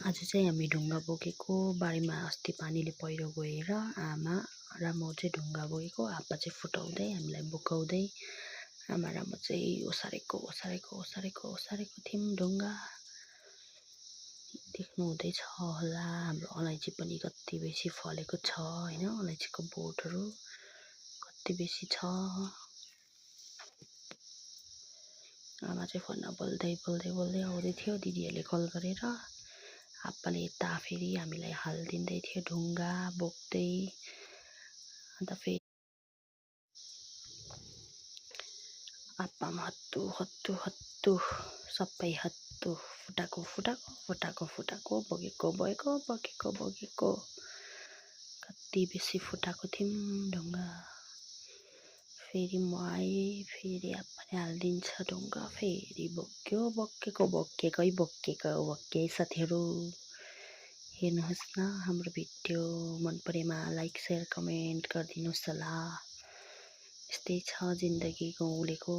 आज चाहिँ हामी ढुङ्गा बोकेको बारीमा अस्ति पानीले पहिरो गएर आमा र म चाहिँ ढुङ्गा बोकेको आप्पा चाहिँ फुटाउँदै हामीलाई बोकाउँदै आमा र म चाहिँ ओसारेको थियौँ ढुङ्गा। देख्नु हुँदैछ होला हाम्रो अलैँची पनि कति बेसी फलेको छ हैन, अलैँचीको बोटहरू कति बेसी छ। आमा चाहिँ फोनमा बोल्दै आउँदै थियो, दिदीहरूले कल गरेर आप्पाले यता फेरि हामीलाई हालिदिँदै थियो ढुङ्गा बोक्दै। अन्त फेरि आप्पामा हत्तु सबै हत्तु फुटाको बोकेको कति बेसी फुटाएको थियौँ ढुङ्गा। फेरि म आएँ, फेरि आप्पाले हालिदिन्छ ढुङ्गा, फेरि बोके साथीहरू हेर्नुहोस् न हाम्रो भिडियो मन परेमा लाइक शेयर कमेन्ट गरिदिनुहोस् होला। यस्तै छ जिन्दगी गाउँलेको।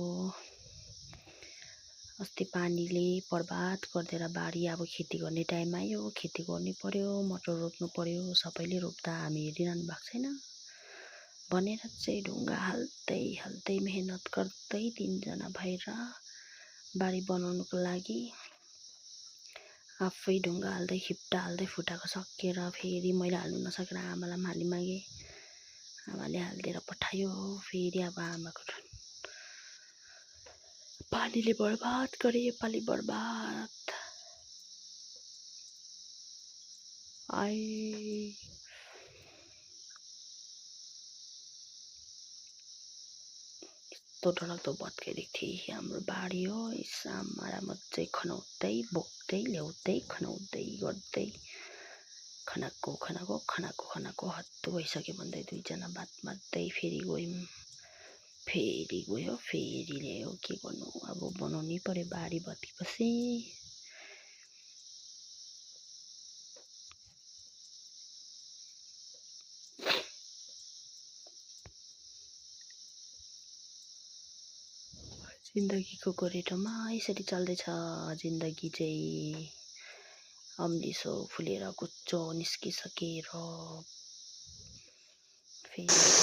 अस्ति पानीले बर्बाद गरिदिएर बारी अब खेती गर्ने टाइम आयो, खेती गर्नु पर्यो, मटर रोप्नु पर्यो। सबैले रोप्दा हामी हेरिरहनु भएको छैन भनेर चाहिँ ढुङ्गा हाल्दै मेहनत गर्दै 3 जना भएर बारी बनाउनुको लागि आफै ढुङ्गा हाल्दै खिप्टा हाल्दै फुटाको सकेर फेरि मैले हाल्नु नसकेर आमालाई पनि हालिमागे। आमाले हालिदिएर पठायो। फेरि अब आमाको पानीले बर्बाद गरे योपालि बर्बाद। यस्तो डरलाग्दो भत्काइदिएको थिएँ हाम्रो बारी हो। आमा र म चाहिँ खनाउँदै बोक्दै ल्याउँदै खनाउँदै गर्दै खनाको हत्तु भइसक्यो भन्दै 2 जना बात मार्दै फेरि गयौँ। फेरि गयो फेरि ल्यायो, के गर्नु अब बनाउनै पर्यो बारी भत्केपछि। जिन्दगीको गोरेटोमा यसरी चल्दैछ जिन्दगी चाहिँ। अम्लिसो फुलेर कुच्चो निस्किसकेर फेरि